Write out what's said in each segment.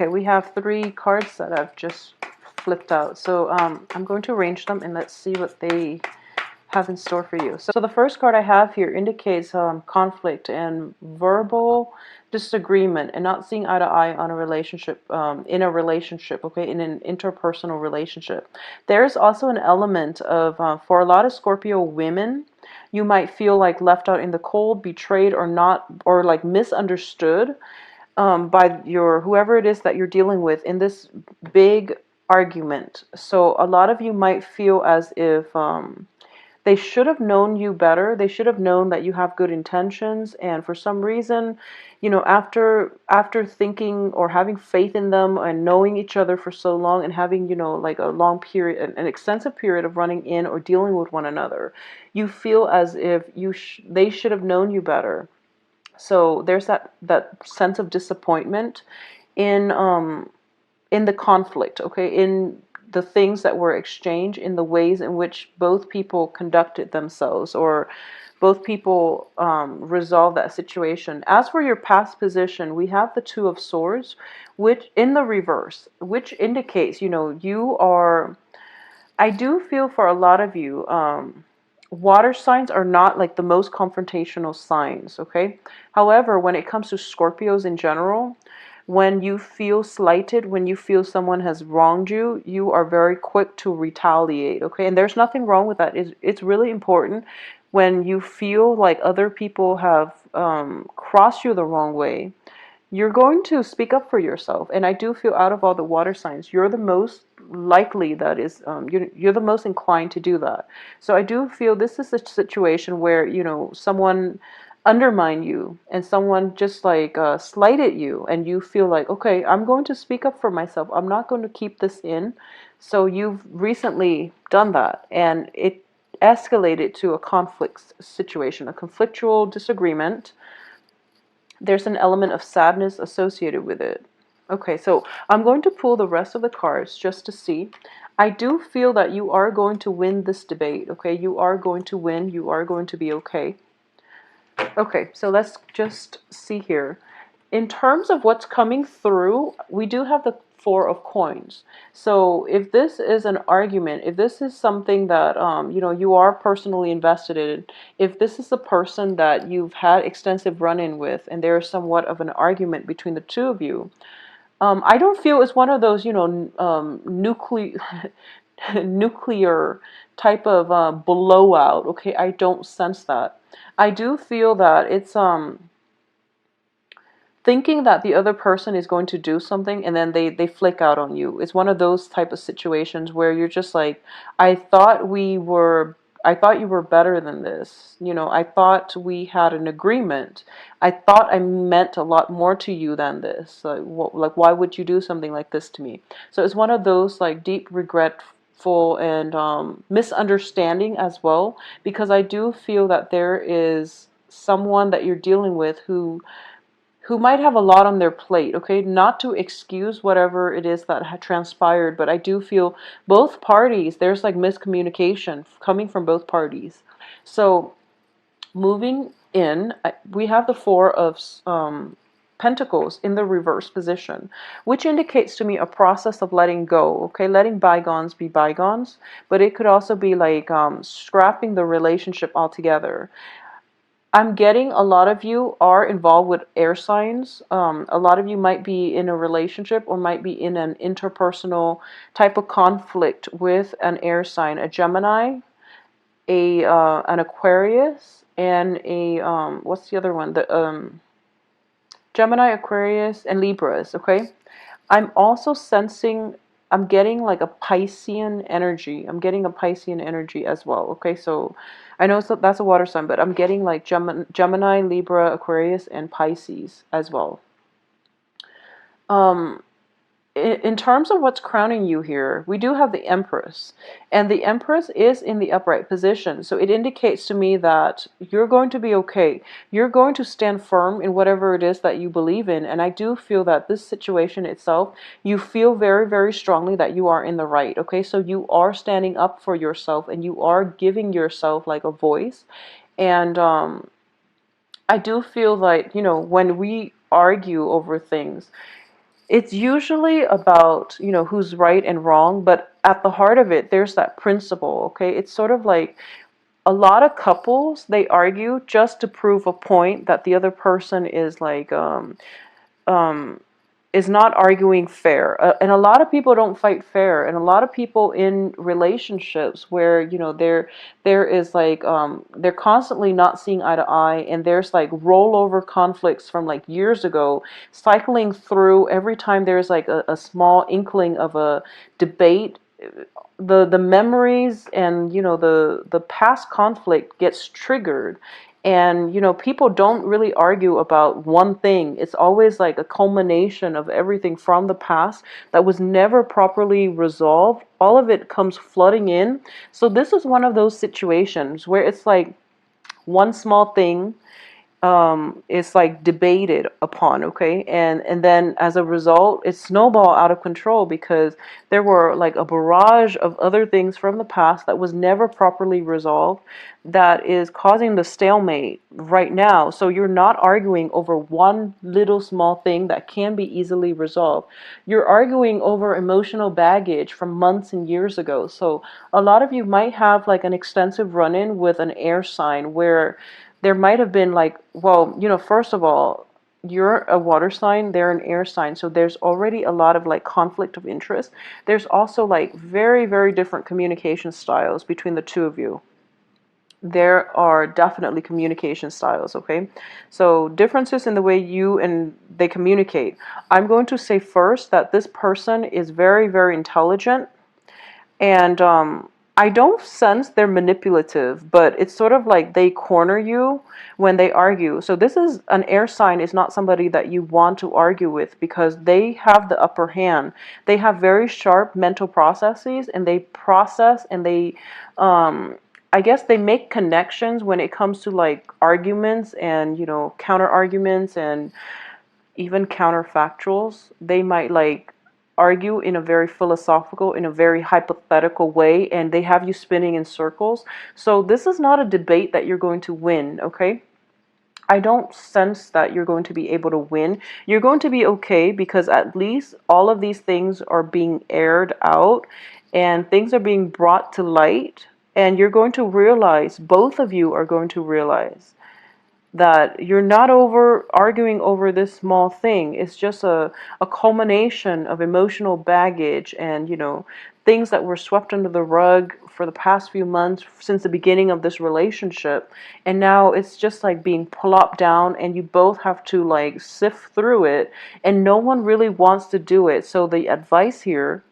Okay, we have 3 cards that I've just flipped out. So I'm going to arrange them and let's see what they have in store for you. So the first card I have here indicates conflict and verbal disagreement and not seeing eye to eye on a relationship, in a relationship, okay, in an interpersonal relationship. There's also an element of, for a lot of Scorpio women, you might feel like left out in the cold, betrayed, or not, or like misunderstood by your whoever it is that you're dealing with in this big argument. So a lot of you might feel as if they should have known you better. They should have known that you have good intentions, and for some reason, you know, after thinking or having faith in them and knowing each other for so long and having, you know, like a long period, an extensive period of running in or dealing with one another, you feel as if they should have known you better. So there's that sense of disappointment in the conflict, okay, in the things that were exchanged, in the ways in which both people conducted themselves or both people resolve that situation. As for your past position, we have the Two of Swords, which in the reverse, which indicates, you know, you are, I do feel for a lot of you, water signs are not like the most confrontational signs, okay? However, when it comes to Scorpios in general, when you feel slighted, when you feel someone has wronged you, you are very quick to retaliate, okay? And there's nothing wrong with that. It's really important when you feel like other people have crossed you the wrong way, you're going to speak up for yourself. And I do feel out of all the water signs, you're the most likely that is, you're the most inclined to do that. So I do feel this is a situation where, you know, someone undermined you and someone just like slighted you, and you feel like, okay, I'm going to speak up for myself. I'm not going to keep this in. So you've recently done that, and it escalated to a conflict situation, a conflictual disagreement. There's an element of sadness associated with it. Okay, so I'm going to pull the rest of the cards just to see. I do feel that you are going to win this debate, okay? You are going to win. You are going to be okay. Okay, so let's just see here. In terms of what's coming through, we do have the Four of Coins. So if this is an argument, if this is something that you know, you are personally invested in, if this is a person that you've had extensive run-in with, and there is somewhat of an argument between the two of you, I don't feel it's one of those, you know, nuclear type of blowout. Okay, I don't sense that. I do feel that it's thinking that the other person is going to do something and then they flick out on you. It's one of those type of situations where you're just like, I thought you were better than this. You know, I thought we had an agreement. I thought I meant a lot more to you than this. Like why would you do something like this to me? So it's one of those like deep regretful and misunderstanding as well, because I do feel that there is someone that you're dealing with who might have a lot on their plate, okay? Not to excuse whatever it is that had transpired, but I do feel both parties, there's like miscommunication coming from both parties. So moving in, we have the Four of Pentacles in the reverse position, which indicates to me a process of letting go, okay? Letting bygones be bygones, but it could also be like scrapping the relationship altogether. I'm getting a lot of you are involved with air signs. A lot of you might be in a relationship or might be in an interpersonal type of conflict with an air sign, a Gemini, an Aquarius, and a what's the other one? The Gemini, Aquarius, and Libras. Okay, I'm also sensing. I'm getting like a Piscean energy. I'm getting a Piscean energy as well. Okay, so I know that's a water sign, but I'm getting like Gemini, Libra, Aquarius, and Pisces as well. Um, in terms of what's crowning you here, we do have the Empress, and the Empress is in the upright position. So it indicates to me that you're going to be okay. You're going to stand firm in whatever it is that you believe in. And I do feel that this situation itself, you feel very, very strongly that you are in the right. Okay, so you are standing up for yourself and you are giving yourself like a voice. And I do feel like, you know, when we argue over things, It's usually about, who's right and wrong, but at the heart of it, there's that principle, okay? It's sort of like a lot of couples, they argue just to prove a point that the other person is like, um, is not arguing fair. And a lot of people don't fight fair. And a lot of people in relationships where, there is like, they're constantly not seeing eye to eye, and there's like rollover conflicts from like years ago cycling through every time there's like a small inkling of a debate. The memories and, the past conflict gets triggered, and, people don't really argue about one thing. It's always like a culmination of everything from the past that was never properly resolved. All of it comes flooding in. So this is one of those situations where it's like one small thing is like debated upon, okay, and then as a result it snowball out of control because there were like a barrage of other things from the past that was never properly resolved, that is causing the stalemate right now. So you're not arguing over one little small thing that can be easily resolved. You're arguing over emotional baggage from months and years ago. So a lot of you might have like an extensive run-in with an air sign where there might have been like, well, first of all, you're a water sign, they're an air sign, so there's already a lot of like conflict of interest. There's also like very, very different communication styles between the two of you. There are definitely communication styles, okay? So differences in the way you and they communicate. I'm going to say first that this person is very, very intelligent, and I don't sense they're manipulative, but it's sort of like they corner you when they argue. So this is an air sign, is not somebody that you want to argue with because they have the upper hand. They have very sharp mental processes, and they process and they I guess they make connections when it comes to like arguments and, counter arguments and even counterfactuals. They might like argue in a very philosophical, in a very hypothetical way, and they have you spinning in circles. So this is not a debate that you're going to win, okay? I don't sense that you're going to be able to win. You're going to be okay because at least all of these things are being aired out and things are being brought to light. And you're going to realize, both of you are going to realize, that you're not over arguing over this small thing. It's just a culmination of emotional baggage and, things that were swept under the rug for the past few months since the beginning of this relationship. And now it's just like being plopped down, and you both have to like sift through it, and no one really wants to do it. So the advice here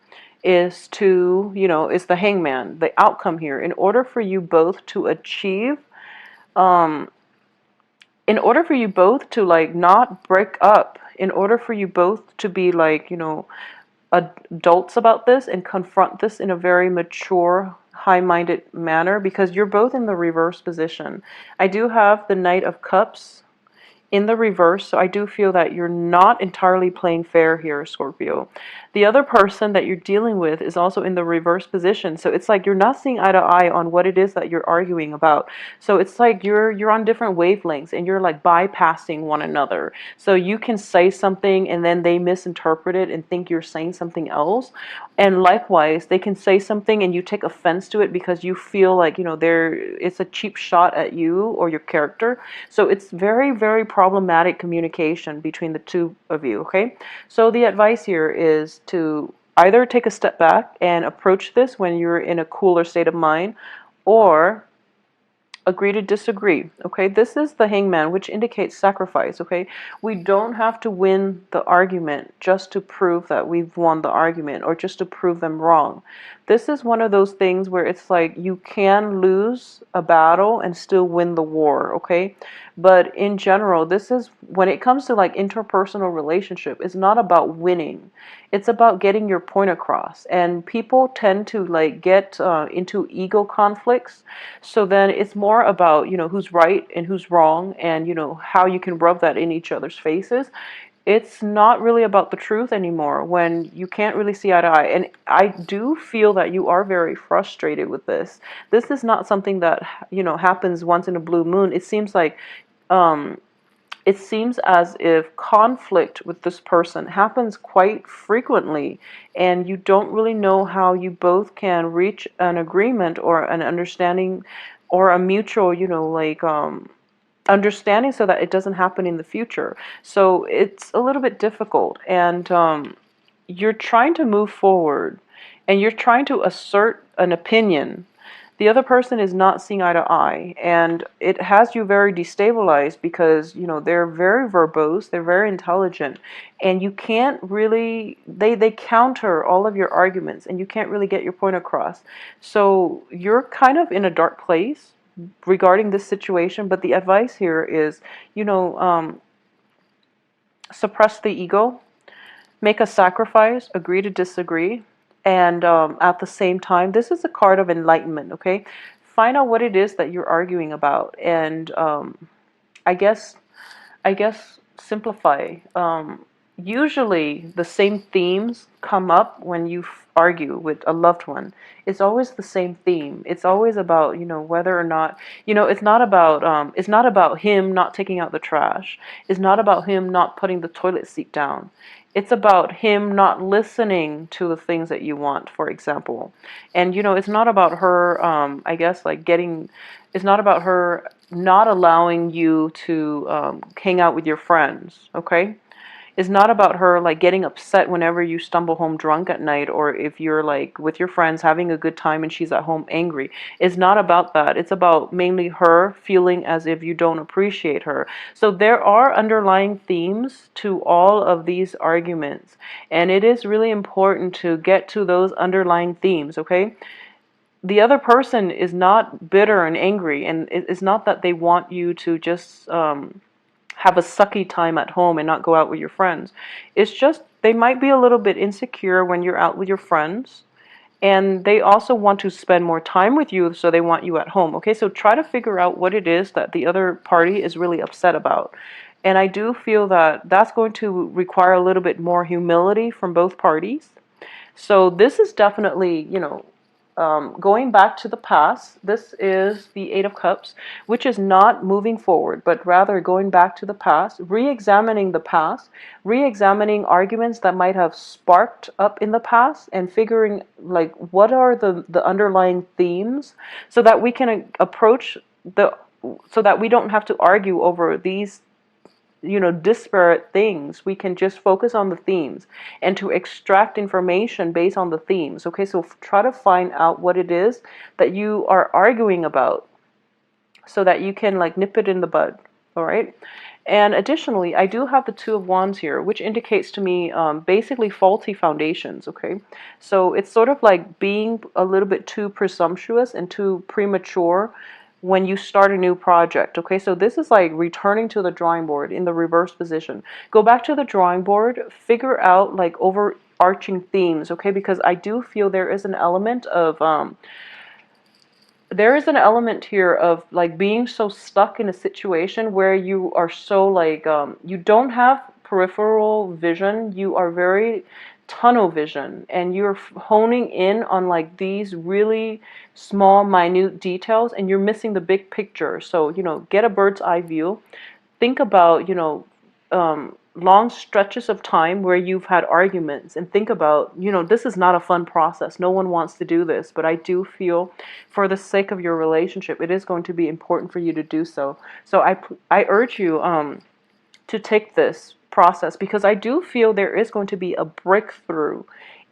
is to, is the hangman, the outcome here. In order for you both to achieve, um, in order for you both to like not break up, in order for you both to be like, adults about this and confront this in a very mature, high-minded manner, because you're both in the reverse position. I do have the Knight of Cups in the reverse, so I do feel that you're not entirely playing fair here, Scorpio. The other person that you're dealing with is also in the reverse position, so it's like you're not seeing eye to eye on what it is that you're arguing about. So it's like you're on different wavelengths, and you're like bypassing one another. So you can say something and then they misinterpret it and think you're saying something else. And likewise, they can say something and you take offense to it because you feel like, it's a cheap shot at you or your character. So it's very, very problematic communication between the two of you, okay? So the advice here is to either take a step back and approach this when you're in a cooler state of mind, or agree to disagree, okay? This is the hangman, which indicates sacrifice, okay? We don't have to win the argument just to prove that we've won the argument or just to prove them wrong. This is one of those things where it's like you can lose a battle and still win the war, okay? But in general, this is, when it comes to like interpersonal relationship, it's not about winning. It's about getting your point across. And people tend to like get into ego conflicts. So then it's more about, who's right and who's wrong, and, how you can rub that in each other's faces. It's not really about the truth anymore when you can't really see eye to eye. And I do feel that you are very frustrated with this. This is not something that, happens once in a blue moon. It seems like, um, it seems as if conflict with this person happens quite frequently, and you don't really know how you both can reach an agreement or an understanding or a mutual, understanding so that it doesn't happen in the future. So it's a little bit difficult, and you're trying to move forward and you're trying to assert an opinion. The other person is not seeing eye to eye, and it has you very destabilized because, they're very verbose, they're very intelligent, and you can't really, they counter all of your arguments, and you can't really get your point across. So you're kind of in a dark place regarding this situation, but the advice here is, suppress the ego, make a sacrifice, agree to disagree, and at the same time, this is a card of enlightenment, okay? Find out what it is that you're arguing about, and I guess I guess simplify. Usually the same themes come up when you argue with a loved one. It's always the same theme. It's always about, whether or not, it's not about him not taking out the trash. It's not about him not putting the toilet seat down. It's about him not listening to the things that you want, for example. And, it's not about her, I guess, like it's not about her not allowing you to hang out with your friends, okay? It's not about her like getting upset whenever you stumble home drunk at night, or if you're like with your friends having a good time and she's at home angry. It's not about that. It's about mainly her feeling as if you don't appreciate her. So there are underlying themes to all of these arguments, and it is really important to get to those underlying themes, okay? The other person is not bitter and angry, and it's not that they want you to just have a sucky time at home and not go out with your friends. It's just they might be a little bit insecure when you're out with your friends, and they also want to spend more time with you, so they want you at home. Okay, so try to figure out what it is that the other party is really upset about. And I do feel that that's going to require a little bit more humility from both parties. So this is definitely, going back to the past. This is the Eight of Cups, which is not moving forward, but rather going back to the past, re-examining the past, re-examining arguments that might have sparked up in the past, and figuring like what are the underlying themes, so that we can approach the so that we don't have to argue over these disparate things. We can just focus on the themes and to extract information based on the themes. Okay, so try to find out what it is that you are arguing about so that you can like nip it in the bud. All right. And additionally, I do have the Two of Wands here, which indicates to me basically faulty foundations. Okay, so it's sort of like being a little bit too presumptuous and too premature when you start a new project. Okay, so this is like returning to the drawing board in the reverse position. Go back to the drawing board, figure out like overarching themes. Okay, because I do feel there is an element of here of like being so stuck in a situation where you are so like you don't have peripheral vision, you are very tunnel vision, and you're honing in on like these really small minute details, and you're missing the big picture. So get a bird's eye view. Think about long stretches of time where you've had arguments, and think about, this is not a fun process. No one wants to do this, but I do feel for the sake of your relationship, it is going to be important for you to do so. So I urge you to take this process, because I do feel there is going to be a breakthrough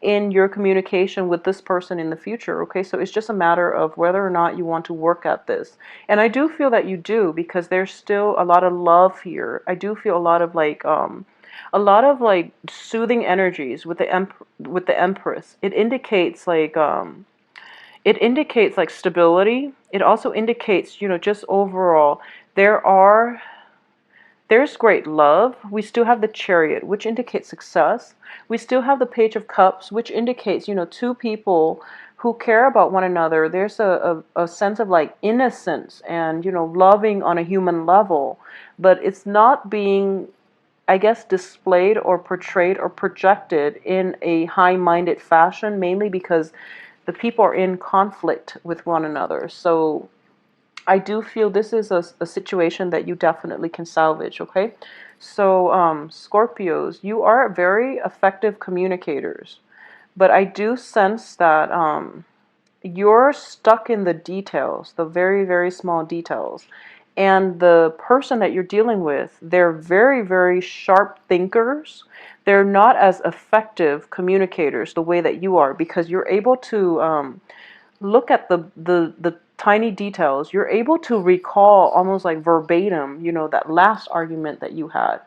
in your communication with this person in the future. Okay, so it's just a matter of whether or not you want to work at this. And I do feel that you do, because there's still a lot of love here. I do feel a lot of like soothing energies with the Empress. It indicates like stability. It also indicates, just overall there's great love. We still have the Chariot, which indicates success. We still have the Page of Cups, which indicates, two people who care about one another. There's a sense of like innocence and, loving on a human level. But it's not being, I guess, displayed or portrayed or projected in a high-minded fashion, mainly because the people are in conflict with one another. So I do feel this is a situation that you definitely can salvage, okay? So, Scorpios, you are very effective communicators, but I do sense that you're stuck in the details, the very, very small details. And the person that you're dealing with, they're very, very sharp thinkers. They're not as effective communicators the way that you are, because you're able to look at the tiny details. You're able to recall almost like verbatim, that last argument that you had.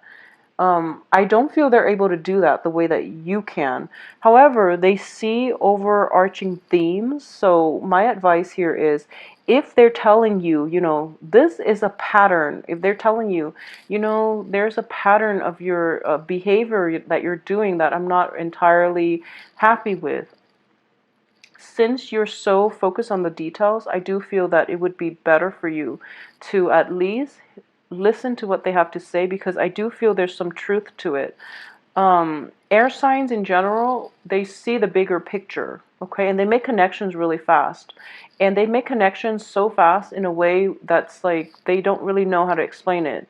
I don't feel they're able to do that the way that you can. However, they see overarching themes. So my advice here is, if they're telling you, this is a pattern, if they're telling you, there's a pattern of your behavior that you're doing that I'm not entirely happy with. Since you're so focused on the details, I do feel that it would be better for you to at least listen to what they have to say, because I do feel there's some truth to it. Air signs in general, they see the bigger picture, okay? And they make connections really fast. And they make connections so fast in a way that's like they don't really know how to explain it.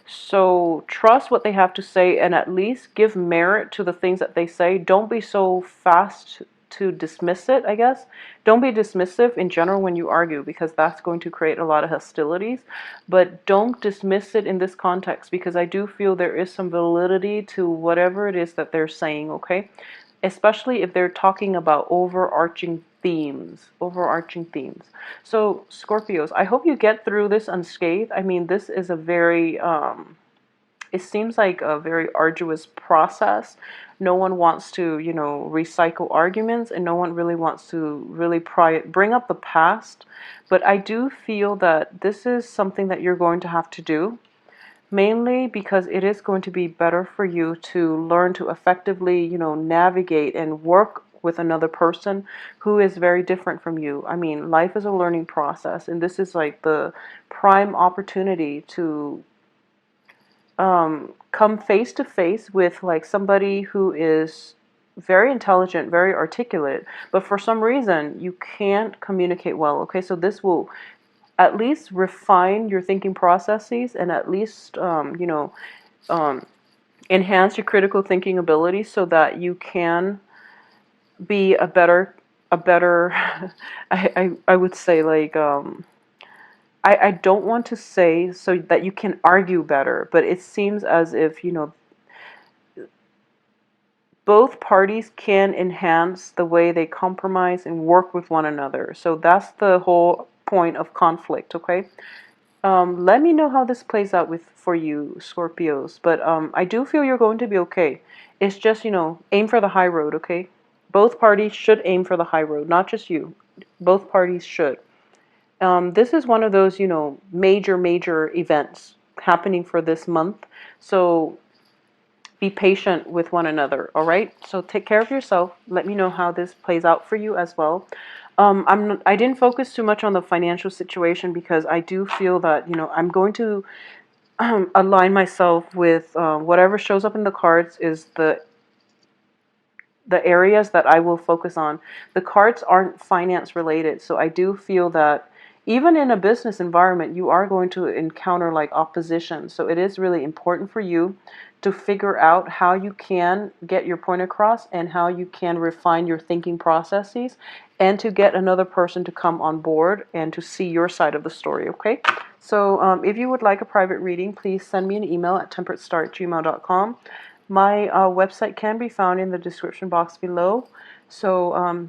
So trust what they have to say and at least give merit to the things that they say. Don't be so fast to dismiss it, I guess. Don't be dismissive in general when you argue, because that's going to create a lot of hostilities. But don't dismiss it in this context, because I do feel there is some validity to whatever it is that they're saying, okay? Especially if they're talking about overarching themes. Overarching themes. So, Scorpios, I hope you get through this unscathed. I mean, this is a very it seems like a very arduous process. No one wants to, recycle arguments, and no one really wants to really bring up the past. But I do feel that this is something that you're going to have to do, mainly because it is going to be better for you to learn to effectively, navigate and work with another person who is very different from you. I mean, life is a learning process, and this is like the prime opportunity to come face to face with like somebody who is very intelligent, very articulate, but for some reason you can't communicate well. Okay, so this will at least refine your thinking processes, and at least um, enhance your critical thinking ability, so that you can be a better I would say, like, I don't want to say so that you can argue better, but it seems as if, both parties can enhance the way they compromise and work with one another. So that's the whole point of conflict, okay? Let me know how this plays out for you, Scorpios. But I do feel you're going to be okay. It's just, aim for the high road, okay? Both parties should aim for the high road, not just you. Both parties should. This is one of those, major events happening for this month. So be patient with one another, all right? So take care of yourself. Let me know how this plays out for you as well. I didn't focus too much on the financial situation, because I do feel that, I'm going to align myself with whatever shows up in the cards is the areas that I will focus on. The cards aren't finance related, so I do feel that even in a business environment, you are going to encounter like opposition. So it is really important for you to figure out how you can get your point across, and how you can refine your thinking processes, and to get another person to come on board and to see your side of the story, okay? So if you would like a private reading, please send me an email at temperatestar@gmail.com. My website can be found in the description box below. So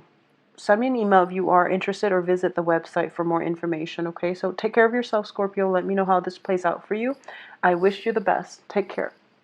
send me an email if you are interested, or visit the website for more information, okay? So take care of yourself, Scorpio. Let me know how this plays out for you. I wish you the best. Take care.